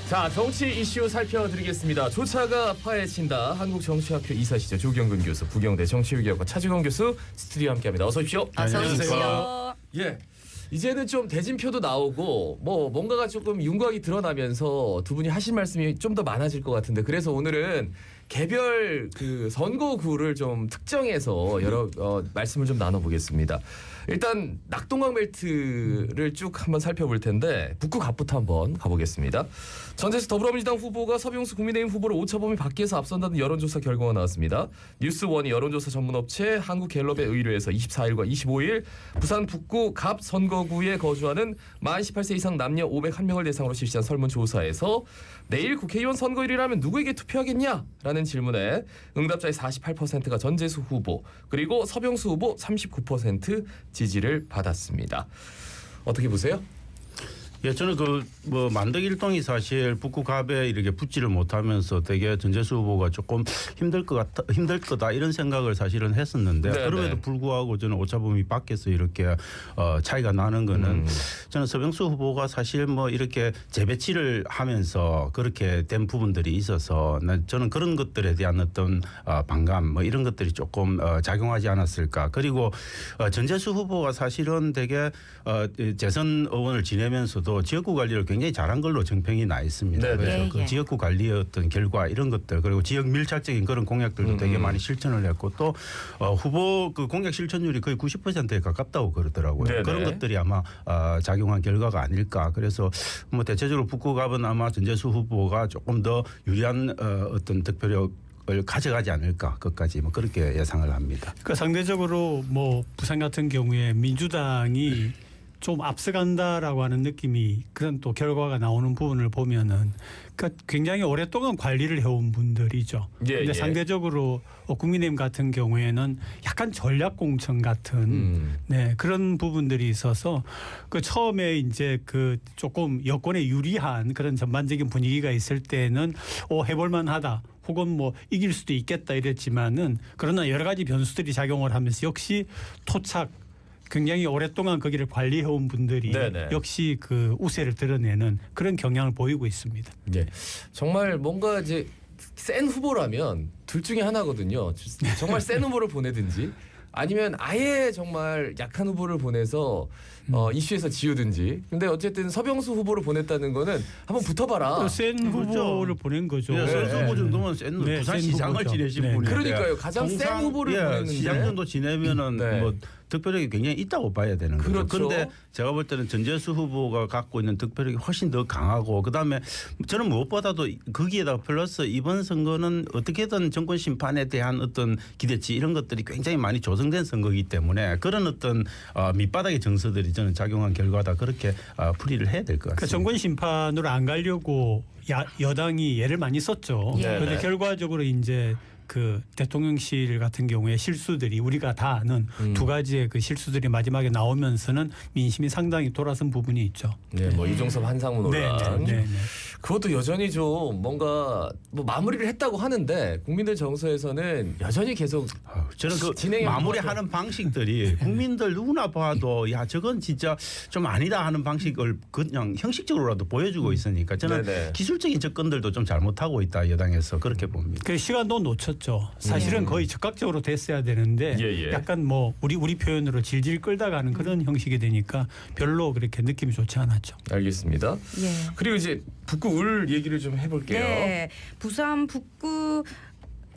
자, 정치 이슈 살펴드리겠습니다. 조차가 파헤친다. 한국정치학회 이사시죠. 조경근 교수, 부경대 정치외교학과 차주건 교수 스튜디오에 함께합니다. 어서 오십시오. 어서 오십시오. 예, 이제는 좀 대진표도 나오고 뭐 뭔가가 조금 윤곽이 드러나면서 두 분이 하신 말씀이 좀 더 많아질 것 같은데, 그래서 오늘은 개별 그 선거구를 좀 특정해서 여러 말씀을 좀 나눠보겠습니다. 일단 낙동강 벨트를 쭉 한번 살펴볼 텐데 북구 갑부터 한번 가보겠습니다. 전체에서 더불어민주당 후보가 서병수 국민의힘 후보를 오차범위 밖에서 앞선다는 여론조사 결과가 나왔습니다. 뉴스원이 여론조사 전문업체 한국갤럽에 의뢰해서 24일과 25일 부산 북구 갑 선거구에 거주하는 만 18세 이상 남녀 501명을 대상으로 실시한 설문조사에서 내일 국회의원 선거일이라면 누구에게 투표하겠냐라는 질문에 응답자의 48%가 전재수 후보 그리고 서병수 후보 39% 지지를 받았습니다. 어떻게 보세요? 예, 저는 뭐 만덕일동이 사실 북구 갑에 이렇게 붙지를 못하면서 되게 전재수 후보가 조금 힘들 거다 이런 생각을 사실은 했었는데, 네네. 그럼에도 불구하고 저는 오차범위 밖에서 이렇게 차이가 나는 거는 저는 서병수 후보가 사실 뭐 이렇게 재배치를 하면서 그렇게 된 부분들이 있어서 저는 그런 것들에 대한 어떤 반감 뭐 이런 것들이 조금 작용하지 않았을까. 그리고 전재수 후보가 사실은 되게 재선 의원을 지내면서도 지역구 관리를 굉장히 잘한 걸로 정평이 나 있습니다. 네네. 그래서 그 지역구 관리의 어떤 결과 이런 것들, 그리고 지역 밀착적인 그런 공약들도 되게 많이 실천을 했고, 또 후보 그 공약 실천율이 거의 90%에 가깝다고 그러더라고요. 네네. 그런 것들이 아마 작용한 결과가 아닐까. 그래서 뭐 대체적으로 북구갑은 아마 전재수 후보가 조금 더 유리한 어떤 득표력 을 가져가지 않을까, 끝까지 뭐 그렇게 예상을 합니다. 그러니까 상대적으로 뭐 부산 같은 경우에 민주당이 좀 앞서간다라고 하는 느낌이, 그런 또 결과가 나오는 부분을 보면은 그러니까 굉장히 오랫동안 관리를 해온 분들이죠. 예, 근데 예. 상대적으로 국민의힘 같은 경우에는 약간 전략공천 같은 네, 그런 부분들이 있어서 그 처음에 이제 그 조금 여권에 유리한 그런 전반적인 분위기가 있을 때는 해볼만하다. 혹은 뭐 이길 수도 있겠다 이랬지만은, 그러나 여러 가지 변수들이 작용을 하면서 역시 토착 굉장히 오랫동안 거기를 관리해온 분들이 네네. 역시 그 우세를 드러내는 그런 경향을 보이고 있습니다. 예, 정말 뭔가 이제 센 후보라면 둘 중에 하나거든요. 정말 센 후보를 보내든지 아니면 아예 정말 약한 후보를 보내서 이슈에서 지우든지. 근데 어쨌든 서병수 후보를 보냈다는 거는 한번 붙어봐라. 센 후보를 보낸 거죠. 예, 선수 후보 정도면 센 네, 부산 센 시장을 후보죠. 지내신 네. 분인데, 그러니까요. 가장 센 후보를 보냈는데. 시장 정도 지내면은 네. 뭐 득표력이 굉장히 있다고 봐야 되는 거죠. 그렇죠. 그런데 제가 볼 때는 전재수 후보가 갖고 있는 득표력이 훨씬 더 강하고, 그다음에 저는 무엇보다도 거기에다 플러스 이번 선거는 어떻게든 정권 심판에 대한 어떤 기대치 이런 것들이 굉장히 많이 조성된 선거이기 때문에 그런 어떤 밑바닥의 정서들이 저는 작용한 결과다, 그렇게 풀이를 해야 될 것 같습니다. 그러니까 정권 심판으로 안 가려고 여당이 애를 많이 썼죠. 예. 그런데 네네. 결과적으로 이제 그 대통령실 같은 경우에 실수들이 우리가 다 아는 두 가지의 그 실수들이 마지막에 나오면서는 민심이 상당히 돌아선 부분이 있죠. 네, 뭐 이종섭 한상무 논란. 네. 그것도 여전히 좀 뭔가 뭐 마무리를 했다고 하는데 국민들 정서에서는 여전히 계속 저는 그 진행해 마무리하는 방식들이 국민들 누구나 봐도 야 저건 진짜 좀 아니다 하는 방식을 그냥 형식적으로라도 보여주고 있으니까 저는 네네. 기술적인 접근들도 좀 잘못하고 있다, 여당에서 그렇게 봅니다. 그 시간도 놓쳤죠. 사실은 거의 즉각적으로 됐어야 되는데 예. 약간 뭐 우리 표현으로 질질 끌다 가는 그런 형식이 되니까 별로 그렇게 느낌이 좋지 않았죠. 알겠습니다. 예. 그리고 이제 북구 을 얘기를 좀 해볼게요. 네, 부산 북구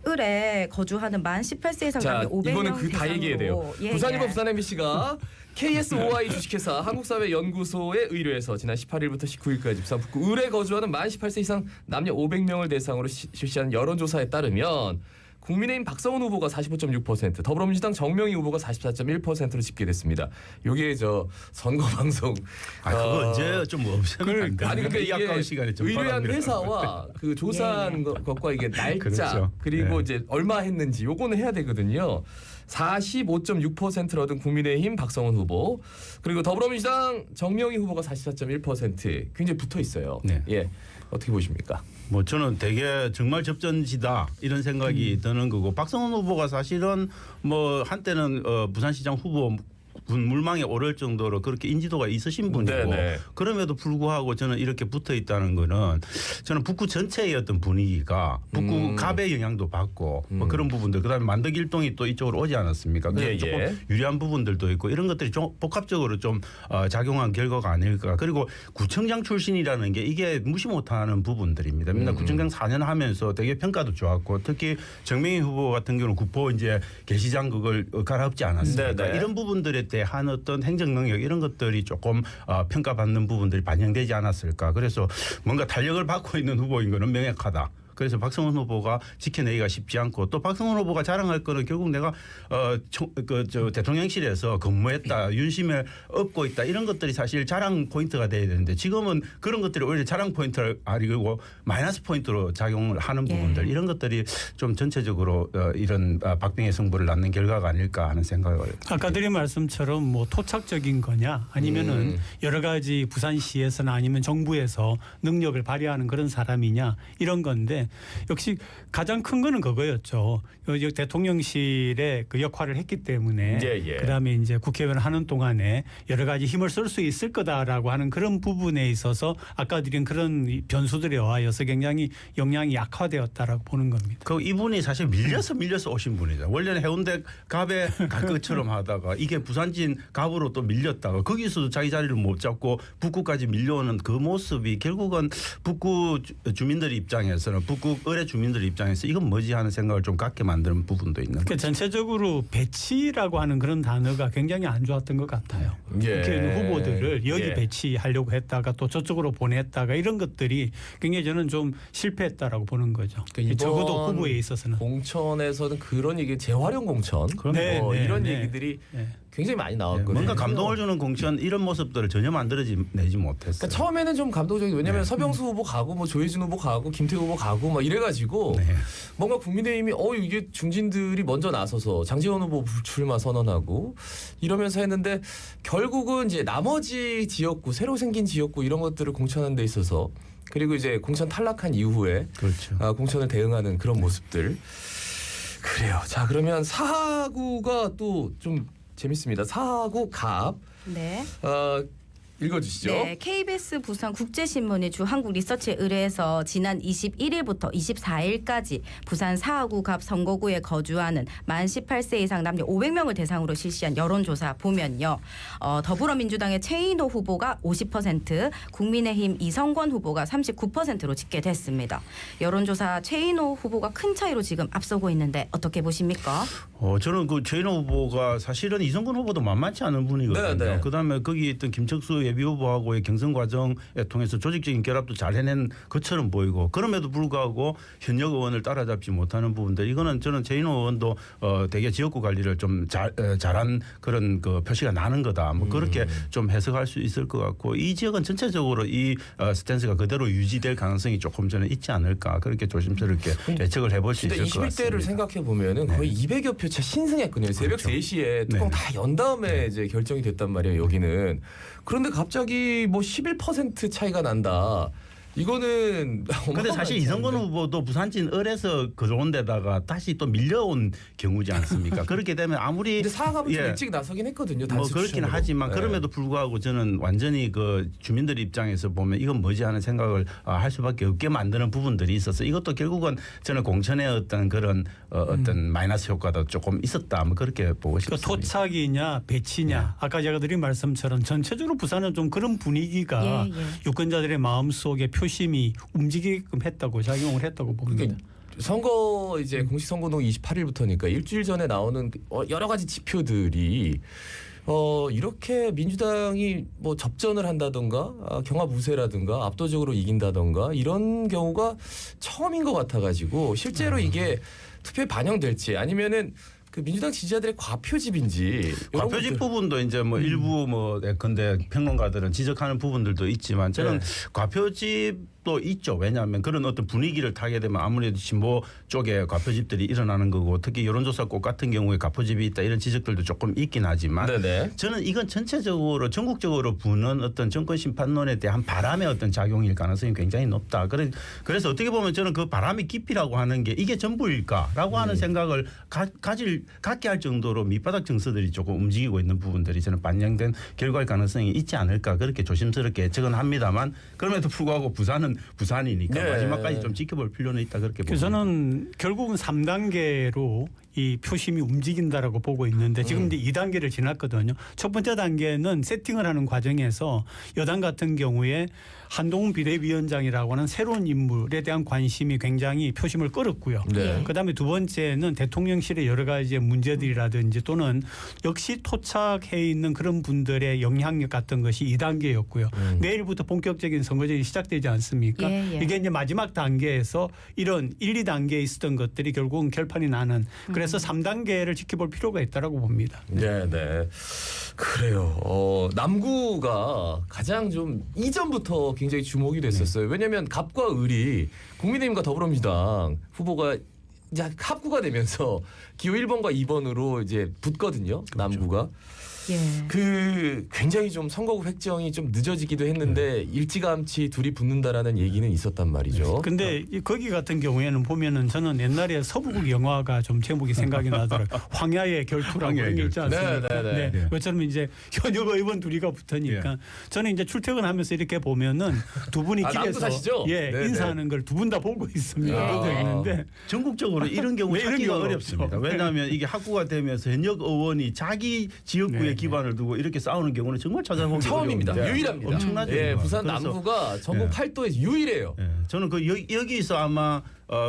을에 거주하는 만 18세 이상 자, 남녀 500명 이거는 그 다 대상으로. 얘기해야 돼요. 예, 부산일보 예. 부산 MBC가 KSOI 주식회사 한국사회연구소에 의뢰해서 지난 18일부터 19일까지 부산 북구 을에 거주하는 만 18세 이상 남녀 500명을 대상으로 실시한 여론조사에 따르면 국민의힘 박성훈 후보가 45.6%, 더불어민주당 정명희 후보가 44.1%로 집계됐습니다. 요게 저 선거 방송. 그거 언제 좀 없으면 안 돼. 아니 그러니까 이 아까운 시간에 이게 의뢰한 회사와 그 조사한 것과 이게 날짜 그렇죠. 그리고 네. 이제 얼마 했는지 요거는 해야 되거든요. 45.6%를 얻은 국민의힘 박성훈 후보, 그리고 더불어민주당 정명희 후보가 44.1% 굉장히 붙어 있어요. 네. 예, 어떻게 보십니까? 뭐 저는 되게 정말 접전지다 이런 생각이 드는 거고, 박성훈 후보가 사실은 뭐 한때는 부산시장 후보 물망에 오를 정도로 그렇게 인지도가 있으신 분이고 네네. 그럼에도 불구하고 저는 이렇게 붙어 있다는 거는 저는 북구 전체의 어떤 분위기가 북구 갑의 영향도 받고 뭐 그런 부분들 그다음에 만덕일동이 또 이쪽으로 오지 않았습니까? 그래서 예, 조금 예. 유리한 부분들도 있고 이런 것들이 좀 복합적으로 좀 작용한 결과가 아닐까. 그리고 구청장 출신이라는 게 이게 무시 못하는 부분들입니다. 맨날 구청장 4년 하면서 되게 평가도 좋았고 특히 정명희 후보 같은 경우는 구포 이제 개시장 그걸 갈아엎지 않았습니까? 네네. 이런 부분들에 대한 어떤 행정 능력 이런 것들이 조금 평가받는 부분들이 반영되지 않았을까. 그래서 뭔가 탄력을 받고 있는 후보인 거는 명확하다. 그래서 박성훈 후보가 지켜내기가 쉽지 않고 또 박성훈 후보가 자랑할 거는 결국 내가 대통령실에서 근무했다, 윤심을 얻고 있다 이런 것들이 사실 자랑 포인트가 돼야 되는데 지금은 그런 것들이 오히려 자랑 포인트를 아니고 마이너스 포인트로 작용을 하는 부분들 이런 것들이 좀 전체적으로 이런 박빙의 승부를 낳는 결과가 아닐까 하는 생각을. 아까 드린 말씀처럼 뭐 토착적인 거냐 아니면은 여러 가지 부산시에서나 아니면 정부에서 능력을 발휘하는 그런 사람이냐 이런 건데 역시 가장 큰 거는 그거였죠. 대통령실의 그 역할을 했기 때문에 예. 그다음에 이제 국회의원을 하는 동안에 여러 가지 힘을 쓸 수 있을 거다라고 하는 그런 부분에 있어서 아까 드린 그런 변수들에 의하여서 굉장히 역량이 약화되었다라고 보는 겁니다. 그 이분이 사실 밀려서 오신 분이죠. 원래는 해운대 갑에 갈 것처럼 하다가 이게 부산진 갑으로 또 밀렸다가 거기서도 자기 자리를 못 잡고 북구까지 밀려오는 그 모습이 결국은 북구 주민들 입장에서는 북구 의뢰 주민들 입장에서 이건 뭐지 하는 생각을 좀 갖게 만드는 부분도 있는 그러니까 거죠. 전체적으로 배치라고 하는 그런 단어가 굉장히 안 좋았던 것 같아요. 예. 국회의원 후보들을 여기 예. 배치하려고 했다가 또 저쪽으로 보냈다가 이런 것들이 굉장히 저는 좀 실패했다라고 보는 거죠. 그러니까 적어도 후보에 있어서는. 공천에서는 그런 얘기 재활용 공천 네, 네, 이런 네. 얘기들이 네. 굉장히 많이 나왔거든요. 뭔가 감동을 주는 공천 이런 모습들을 전혀 만들어내지 못했어요. 그러니까 처음에는 좀 감동적이 왜냐하면 서병수 후보 가고 뭐 조혜진 후보 가고 김태우 후보 가고 막 이래가지고 네. 뭔가 국민의힘이 이게 중진들이 먼저 나서서 장제원 후보 출마 선언하고 이러면서 했는데 결국은 이제 나머지 지역구 새로 생긴 지역구 이런 것들을 공천하는 데 있어서 그리고 이제 공천 탈락한 이후에 그렇죠. 공천을 대응하는 그런 모습들 그래요. 자 그러면 4구가 또 좀 재밌습니다. 4구 갑 네. 읽어주시죠. 네, KBS 부산 국제신문이 주 한국 리서치에 의뢰해서 지난 21일부터 24일까지 부산 사하구 갑 선거구에 거주하는 만 18세 이상 남녀 500명을 대상으로 실시한 여론조사 보면요. 더불어민주당의 최인호 후보가 50%, 국민의힘 이성권 후보가 39%로 집계됐습니다. 여론조사 최인호 후보가 큰 차이로 지금 앞서고 있는데 어떻게 보십니까? 저는 그 최인호 후보가 사실은 이성근 후보도 만만치 않은 분이거든요. 네, 네. 그다음에 거기 있던 김척수 예비 후보하고의 경선 과정에 통해서 조직적인 결합도 잘 해낸 것처럼 보이고 그럼에도 불구하고 현역 의원을 따라잡지 못하는 부분들 이거는 저는 최인호 의원도 되게 지역구 관리를 좀 잘한 그런 그 표시가 나는 거다. 뭐 그렇게 좀 해석할 수 있을 것 같고 이 지역은 전체적으로 이 스탠스가 그대로 유지될 가능성이 조금 저는 있지 않을까 그렇게 조심스럽게 예측을 해볼 수 근데 있을 것 같습니다. 21대를 생각해 보면은 거의 200여 표 차 신승했거든요. 새벽 그렇죠. 3시에 뚜껑 네. 다 연 다음에 이제 결정이 됐단 말이에요. 여기는. 그런데 갑자기 뭐 11% 차이가 난다. 이거는 근데 사실 이성건 후보도 부산진 을에서 그좋은 데다가 다시 또 밀려온 경우지 않습니까? 그렇게 되면 아무리 근데 사과는 좀 예. 일찍 나서긴 했거든요. 뭐 단수 그렇긴 추천으로. 하지만 네. 그럼에도 불구하고 저는 완전히 그 주민들 입장에서 보면 이건 뭐지 하는 생각을 할 수밖에 없게 만드는 부분들이 있어서 이것도 결국은 저는 공천의 어떤 그런 어떤 마이너스 효과도 조금 있었다. 뭐 그렇게 보고 그러니까 싶습니다. 토착이냐 배치냐 아까 제가 드린 말씀처럼 전체적으로 부산은 좀 그런 분위기가 예. 유권자들의 마음속에 표심이 움직이게끔 했다고 작용을 했다고 봅니다. 그러니까 선거 이제 공식 선거동 28일부터니까 일주일 전에 나오는 여러 가지 지표들이 이렇게 민주당이 뭐 접전을 한다던가 경합 우세라든가 압도적으로 이긴다던가 이런 경우가 처음인 것 같아가지고 실제로 이게 투표에 반영될지 아니면은 그 민주당 지지자들의 과표집인지 이런 과표집 것들. 부분도 이제 뭐 일부 뭐 근데 평론가들은 지적하는 부분들도 있지만 저는 네. 과표집 또 있죠. 왜냐하면 그런 어떤 분위기를 타게 되면 아무래도 진보 쪽에 과표집들이 일어나는 거고 특히 여론조사국 같은 경우에 과표집이 있다 이런 지적들도 조금 있긴 하지만 네네. 저는 이건 전체적으로 전국적으로 부는 어떤 정권 심판론에 대한 바람의 어떤 작용일 가능성이 굉장히 높다. 그래서 어떻게 보면 저는 그 바람의 깊이라고 하는 게 이게 전부일까라고 하는 생각을 갖게 할 정도로 밑바닥 정서들이 조금 움직이고 있는 부분들이 저는 반영된 결과일 가능성이 있지 않을까 그렇게 조심스럽게 예측은 합니다만 그럼에도 불구하고 부산은 부산이니까 네. 마지막까지 좀 지켜볼 필요는 있다 그렇게 봅니다. 그래서 저는 결국은 3단계로 이 표심이 움직인다라고 보고 있는데 지금 이제 2단계를 지났거든요. 첫 번째 단계는 세팅을 하는 과정에서 여당 같은 경우에 한동훈 비대위원장이라고 하는 새로운 인물에 대한 관심이 굉장히 표심을 끌었고요. 네. 그다음에 두 번째는 대통령실의 여러 가지 문제들이라든지 또는 역시 토착해 있는 그런 분들의 영향력 같은 것이 2단계였고요. 내일부터 본격적인 선거전이 시작되지 않습니까? 예, 예. 이게 이제 마지막 단계에서 이런 1, 2단계에 있었던 것들이 결국은 결판이 나는 그래서 3단계를 지켜볼 필요가 있다라고 봅니다. 네, 네. 그래요. 남구가 가장 좀 이전부터 굉장히 주목이 됐었어요. 왜냐하면 갑과 을이 국민의힘과 더불어민주당 후보가 이제 합구가 되면서 기호 1번과 2번으로 이제 붙거든요. 남구가. 예. 그 굉장히 좀 선거구 획정이 좀 늦어지기도 했는데 일찌감치 둘이 붙는다라는 얘기는 있었단 말이죠. 근데 이 거기 같은 경우에는 보면은 저는 옛날에 서부국 영화가 좀 제목이 생각이 나더라고요. 황야의 결투라고 그런 게 있지 않습니까? 네. 그것처럼 이제 현역 의원 둘이가 붙으니까 저는 이제 출퇴근하면서 이렇게 보면은 두 분이 남구 길에서 사시죠? 네네. 인사하는 걸 두 분 다 보고 있습니다. 아. 보고 있는데 전국적으로 이런 경우 왜 이런 찾기가 경우가 어렵습니다. 없죠? 왜냐하면 이게 학구가 되면서 현역 의원이 자기 지역구에 네, 기반을 두고 이렇게 싸우는 경우는 정말 찾아보기 처음입니다. 어려운데 유일합니다. 엄청나죠. 예, 이건. 부산 그래서 남구가 전국 예. 8도에서 유일해요. 예, 저는 그 여기서 아마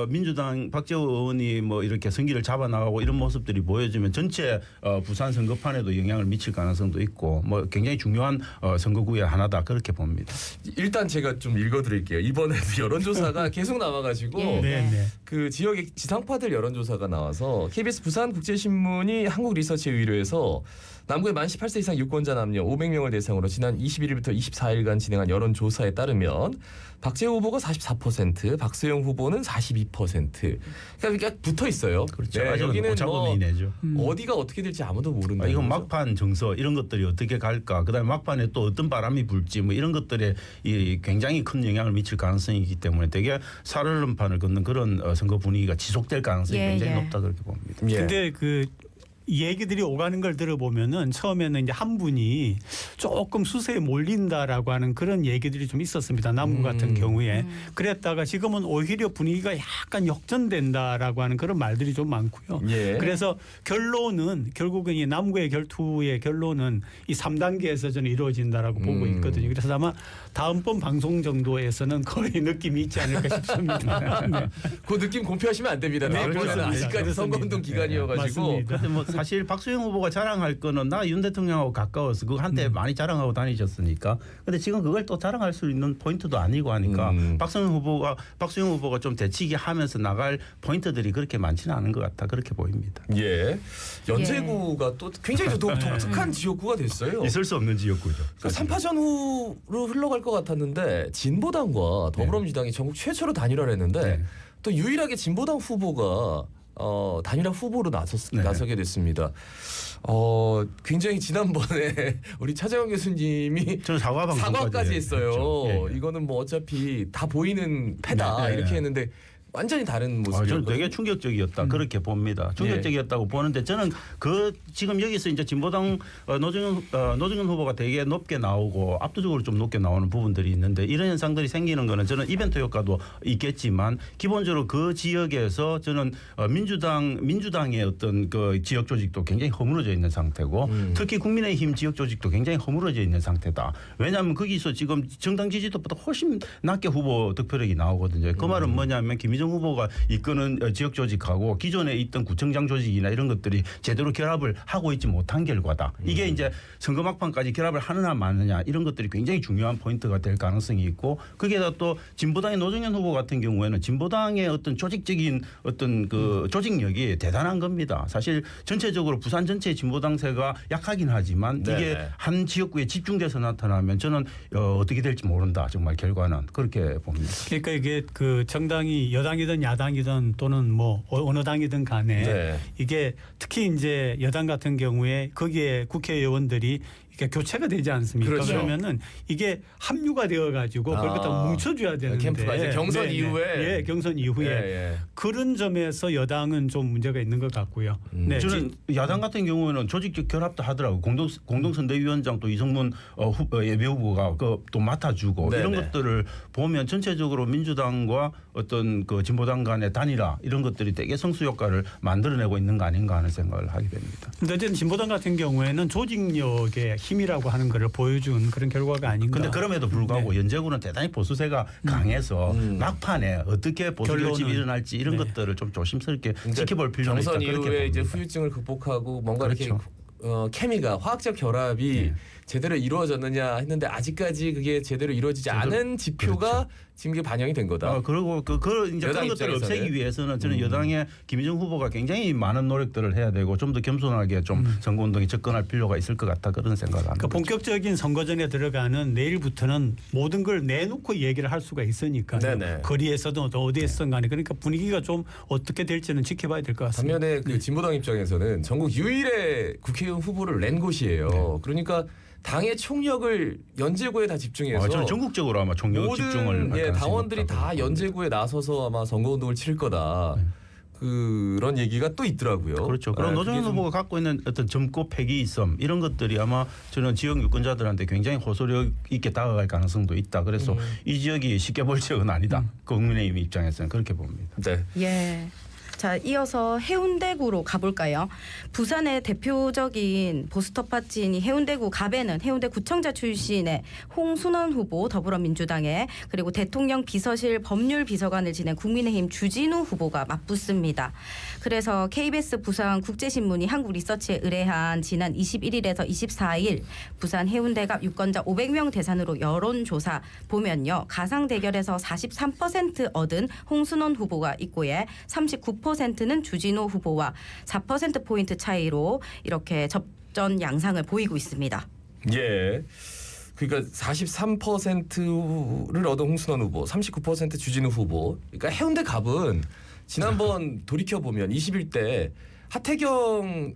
민주당 박재호 의원이 뭐 이렇게 승기를 잡아 나가고 이런 모습들이 보여지면 전체 부산 선거판에도 영향을 미칠 가능성도 있고 뭐 굉장히 중요한 선거구의 하나다 그렇게 봅니다. 일단 제가 좀 읽어드릴게요. 이번에도 여론조사가 계속 나와가지고 예. 네. 그 지역의 지상파들 여론조사가 나와서 KBS 부산국제신문이 한국리서치에 의뢰해서 남구의 만 18세 이상 유권자 남녀 500명을 대상으로 지난 21일부터 24일간 진행한 여론조사에 따르면 박재호 후보가 44%, 박수영 후보는 42%. 그러니까 붙어 있어요. 그렇죠. 네, 아직은 여기는 오차범위 뭐 내죠. 어디가 어떻게 될지 아무도 모른다. 이건 막판 정서 이런 것들이 어떻게 갈까 그다음에 막판에 또 어떤 바람이 불지 뭐 이런 것들에 이 굉장히 큰 영향을 미칠 가능성이 있기 때문에 되게 살얼음판을 걷는 그런 선거 분위기가 지속될 가능성이 예, 굉장히 예. 높다 그렇게 봅니다. 예. 근데 그 얘기들이 오가는 걸 들어보면은 처음에는 이제 한 분이 조금 수세에 몰린다라고 하는 그런 얘기들이 좀 있었습니다. 남구 같은 경우에. 그랬다가 지금은 오히려 분위기가 약간 역전된다라고 하는 그런 말들이 좀 많고요. 예. 그래서 결론은 결국은 이 남구의 결투의 결론은 이 3단계에서 저는 이루어진다라고 보고 있거든요. 그래서 아마 다음번 방송 정도에서는 거의 느낌이 있지 않을까 싶습니다. 네. 그 느낌 공표하시면 안 됩니다. 네, 다음번에는 그렇습니다. 아직까지 그렇습니다. 선거운동 기간이어가지고 맞습니다. 근데 뭐 사실 박수영 후보가 자랑할 거는 나 윤 대통령하고 가까워서 그거 한때 많이 자랑하고 다니셨으니까. 근데 지금 그걸 또 자랑할 수 있는 포인트도 아니고 하니까 박수영 후보가 좀 대치기 하면서 나갈 포인트들이 그렇게 많지는 않은 것 같다 그렇게 보입니다. 예. 연세구가 또 굉장히 독특한 지역구가 됐어요. 있을 수 없는 지역구죠. 그러니까 3파전 후로 흘러갈 것 같았는데 진보당과 더불어민주당이 전국 최초로 단일화를 했는데 네. 또 유일하게 진보당 후보가 단일화 후보로 나서게 됐습니다. 굉장히 지난번에 우리 차재원 교수님이 저는 사과까지 했어요. 했죠. 예. 이거는 뭐 어차피 다 보이는 패다 네. 이렇게 했는데 완전히 다른 저는 모습이었거든요. 되게 충격적이었다 그렇게 봅니다. 충격적이었다고 보는데 저는 그 지금 여기서 이제 진보당 노정현 후보가 되게 높게 나오고 압도적으로 좀 높게 나오는 부분들이 있는데 이런 현상들이 생기는 거는 저는 이벤트 효과도 있겠지만 기본적으로 그 지역에서 저는 민주당의 어떤 그 지역 조직도 굉장히 허물어져 있는 상태고 특히 국민의힘 지역 조직도 굉장히 허물어져 있는 상태다. 왜냐하면 거기서 지금 정당 지지도보다 훨씬 낮게 후보 득표력이 나오거든요. 그 말은 뭐냐면 김희정 김희정 후보가 이끄는 지역 조직하고 기존에 있던 구청장 조직이나 이런 것들이 제대로 결합을 하고 있지 못한 결과다. 이게 이제 선거 막판까지 결합을 하느냐 마느냐 이런 것들이 굉장히 중요한 포인트가 될 가능성이 있고 거기에다 또 진보당의 노정현 후보 같은 경우에는 진보당의 어떤 조직적인 어떤 그 조직력이 대단한 겁니다. 사실 전체적으로 부산 전체의 진보당세가 약하긴 하지만 이게 네네. 한 지역구에 집중돼서 나타나면 저는 어떻게 될지 모른다. 정말 결과는 그렇게 봅니다. 그러니까 이게 그 정당이 여당이든 야당이든 또는 뭐 어느 당이든 간에 네. 이게 특히 이제 여당 같은 경우에 거기에 국회의원들이 이게 교체가 되지 않습니까? 그렇죠. 그러면은 이게 합류가 되어 가지고 그걸 다 뭉쳐줘야 되는데 캠프가 이제 경선 네, 이후에 예, 경선 이후에 예. 그런 점에서 여당은 좀 문제가 있는 것 같고요. 네, 저는 야당 같은 경우에는 조직적 결합도 하더라고. 공동선대위원장 또 이성문 예비 후보가 또 맡아주고 네네. 이런 것들을 보면 전체적으로 민주당과 어떤 그 진보당 간의 단일화 이런 것들이 되게 성수 효과를 만들어내고 있는 거 아닌가 하는 생각을 하게 됩니다. 근데 어쨌든 진보당 같은 경우에는 조직력의 힘이라고 하는 것을 보여준 그런 결과가 아닌가. 그런데 그럼에도 불구하고 연제구는 대단히 보수세가 강해서 막판에 어떻게 보수 결집이 결론은. 일어날지 이런 네. 것들을 좀 조심스럽게 지켜볼 필요가 있다. 경선 그렇게 이후에 이제 봅니다. 후유증을 극복하고 뭔가 그렇죠. 이렇게 케미가 화학적 결합이 네. 제대로 이루어졌느냐 했는데 아직까지 그게 제대로 이루어지지 않은 지표가 그렇죠. 지금 이게 반영이 된 거다. 그리고 이제 여당 그런 것들을 입장에서는. 없애기 위해서는 저는 여당의 김희정 후보가 굉장히 많은 노력들을 해야 되고 좀 더 겸손하게 좀 선거운동에 접근할 필요가 있을 것 같다 그런 생각을 합니다. 그러니까 본격적인 선거전에 들어가는 내일부터는 모든 걸 내놓고 얘기를 할 수가 있으니까 네네. 거리에서도 어디에서든 간에 그러니까 분위기가 좀 어떻게 될지는 지켜봐야 될 것 같습니다. 반면에 그 진보당 입장에서는 전국 유일의 국회의원 후보를 낸 곳이에요. 그러니까 당의 총력을 연제구에 다 집중해서 저는 전국적으로 아마 총력 모든 집중을 할 가능성이 당원들이 높다고 다 봅니다. 연제구에 나서서 아마 선거운동을 칠 거다. 그런 얘기가 또 있더라고요. 그렇죠. 그럼 네, 노정현 그게 좀 후보가 갖고 있는 어떤 젊고 패기있음 이런 것들이 아마 저는 지역 유권자들한테 굉장히 호소력 있게 다가갈 가능성도 있다. 그래서 이 지역이 쉽게 볼 지역은 아니다. 국민의힘 입장에서는 그렇게 봅니다. 네. 예. 자, 이어서 해운대구로 가볼까요? 부산의 대표적인 보스터 파티인 해운대구 갑에는 해운대 구청자 출신의 홍순원 후보 더불어민주당에 그리고 대통령 비서실 법률비서관을 지낸 국민의힘 주진우 후보가 맞붙습니다. 그래서 KBS 부산 국제신문이 한국리서치에 의뢰한 지난 21일에서 24일 부산 해운대갑 유권자 500명 대상으로 여론조사 보면요. 가상 대결에서 43% 얻은 홍순원 후보가 있고에 39%는 주진우 후보와 4%포인트 차이로 이렇게 접전 양상을 보이고 있습니다. 예. 그러니까 43%를 얻은 홍순원 후보, 39% 주진우 후보. 그러니까 해운대 갑은 지난번 돌이켜 보면 21대 하태경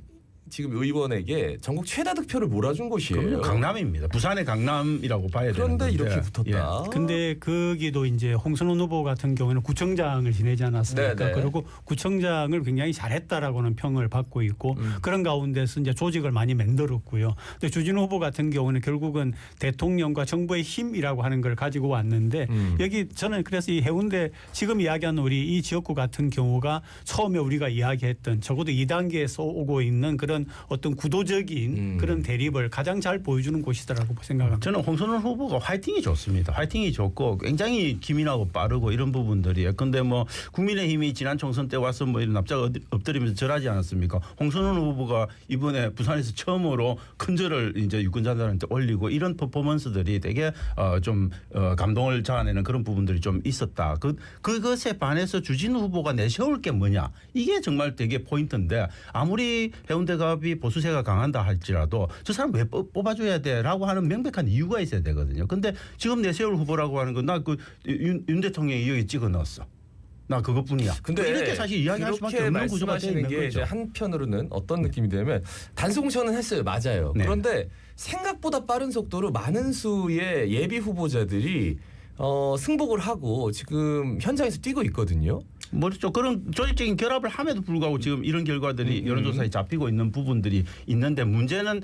지금 의원에게 전국 최다 득표를 몰아준 곳이에요. 강남입니다. 부산의 강남이라고 봐야 되는데 그런데 이렇게 붙었다. 근데 거기도 이제 홍순원 후보 같은 경우에는 구청장을 지내지 않았습니까? 네네. 그리고 구청장을 굉장히 잘했다라고는 평을 받고 있고 그런 가운데서 이제 조직을 많이 만들었고요. 근데 주진우 후보 같은 경우는 결국은 대통령과 정부의 힘이라고 하는 걸 가지고 왔는데 여기 저는 그래서 이 해운대 지금 이야기한 우리 이 지역구 같은 경우가 처음에 우리가 이야기했던 적어도 2단계에서 오고 있는 그런 어떤 구도적인 그런 대립을 가장 잘 보여주는 곳이다라고 생각합니다. 저는 홍순원 후보가 화이팅이 좋습니다. 화이팅이 좋고 굉장히 기민하고 빠르고 이런 부분들이. 근데 뭐 국민의힘이 지난 총선 때 와서 뭐 이런 납작 엎드리면서 절하지 않았습니까? 홍순원 후보가 이번에 부산에서 처음으로 큰절을 이제 유권자들한테 올리고 이런 퍼포먼스들이 되게 좀 감동을 자아내는 그런 부분들이 좀 있었다. 그것에 반해서 주진우 후보가 내세울 게 뭐냐? 이게 정말 되게 포인트인데 아무리 해운대갑이 보수세가 강한다 할지라도 저 사람 왜 뽑아줘야 돼라고 하는 명백한 이유가 있어야 되거든요. 근데 지금 내세울 후보라고 하는 건 나 윤 대통령이 여기 찍어 넣었어. 나 그것뿐이야. 근데 이렇게 사실 이야기할 수밖에 그렇게 없는 구조가 되어 말씀하시는 있는 게 이제 거죠. 한편으로는 어떤 느낌이 되냐면 단순공천은 했어요. 맞아요. 네. 그런데 생각보다 빠른 속도로 많은 수의 예비 후보자들이 승복을 하고 지금 현장에서 뛰고 있거든요. 뭐죠? 그런 조직적인 결합을 함에도 불구하고 지금 이런 결과들이 여론조사에 잡히고 있는 부분들이 있는데 문제는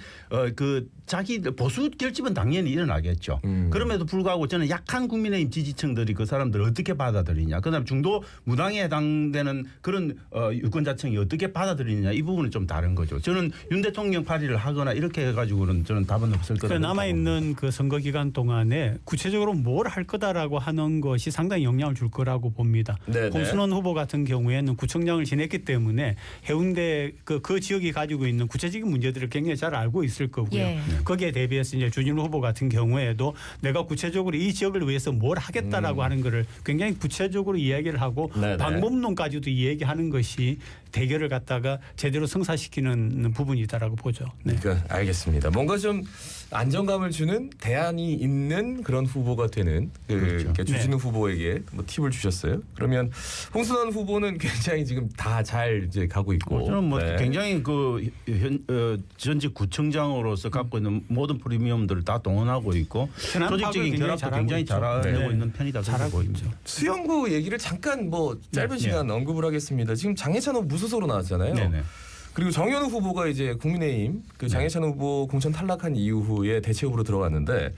그 자기 보수 결집은 당연히 일어나겠죠. 그럼에도 불구하고 저는 약한 국민의힘 지지층들이 그 사람들을 어떻게 받아들이냐. 그다음 중도 무당에 해당되는 그런 유권자층이 어떻게 받아들이느냐 이 부분은 좀 다른 거죠. 저는 윤 대통령 발의를 하거나 이렇게 해가지고는 저는 답은 없을 거라고. 남아 있는 그 선거 기간 동안에 구체적으로 뭘 할 거다라고 하는 것이 상당히 영향을 줄 거라고 봅니다. 네네. 홍순원 조준훈 후보 같은 경우에는 구청장을 지냈기 때문에 해운대 그 지역이 가지고 있는 구체적인 문제들을 굉장히 잘 알고 있을 거고요. 예. 거기에 대비해서 이제 조준훈 후보 같은 경우에도 내가 구체적으로 이 지역을 위해서 뭘 하겠다라고 하는 거를 굉장히 구체적으로 이야기를 하고 네네. 방법론까지도 이야기하는 것이 대결을 갖다가 제대로 성사시키는 부분이다라고 보죠. 네. 그러니까 알겠습니다. 뭔가 좀 안정감을 주는 대안이 있는 그런 후보가 되는 그렇죠. 주진우 후보에게 뭐 팁을 주셨어요. 그러면 홍순환 후보는 굉장히 지금 다 잘 이제 가고 있고. 저는 뭐 네. 굉장히 그 전직 구청장으로서 갖고 있는 모든 프리미엄들을 다 동원하고 있고 현안 파악을 조직적인 굉장히 결합도 잘하고 굉장히 있죠. 잘하고 네. 있는 편이다 그렇게 잘하고 보입니다. 있죠. 수영구 얘기를 잠깐 뭐 짧은 네. 시간 언급을 하겠습니다. 지금 장해찬 후보 무소속으로 나왔잖아요. 네네. 그리고 정현우 후보가 이제 국민의힘 그 장해찬 후보 공천 탈락한 이후에 대체 후보로 들어갔는데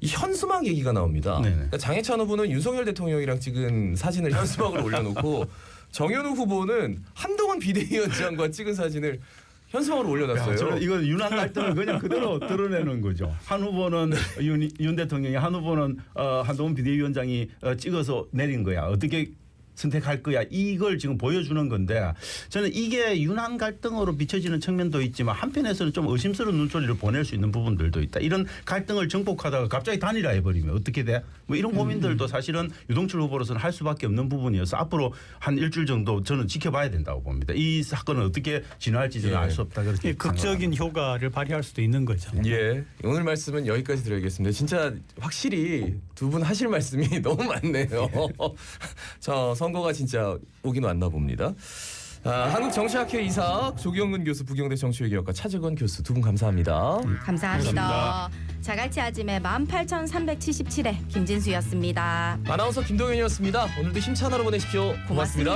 이 현수막 얘기가 나옵니다. 네네. 그러니까 장해찬 후보는 윤석열 대통령이랑 찍은 사진을 현수막으로 올려놓고 정현우 후보는 한동훈 비대위원장과 찍은 사진을 현수막으로 올려놨어요. 저는 이건 윤한 갈등을 그냥 그대로 드러내는 거죠. 한 후보는 윤 대통령이, 한 후보는 한동훈 비대위원장이 찍어서 내린 거야. 어떻게 선택할 거야. 이걸 지금 보여주는 건데 저는 이게 윤한 갈등으로 비춰지는 측면도 있지만 한편에서는 좀 의심스러운 눈초리를 보낼 수 있는 부분들도 있다. 이런 갈등을 정복하다가 갑자기 단일화해버리면 어떻게 돼? 뭐 이런 고민들도 사실은 유동철 후보로서는 할 수밖에 없는 부분이어서 앞으로 한 일주일 정도 저는 지켜봐야 된다고 봅니다. 이 사건은 어떻게 진화할지 저는 알 수 없다. 그렇게 극적인 생각합니다. 효과를 발휘할 수도 있는 거죠. 예, 오늘 말씀은 여기까지 드려야겠습니다. 진짜 확실히 두 분 하실 말씀이 너무 많네요. 저 선거가 진짜 오긴 왔나 봅니다. 한국정치학회 이사 조경근 교수, 부경대 정치외교학과 차재건 교수 두 분 감사합니다. 감사합니다. 자갈치 아침에 18,377회 김진수였습니다. 아나운서 김동현이었습니다. 오늘도 힘찬 하루 보내십시오. 고맙습니다.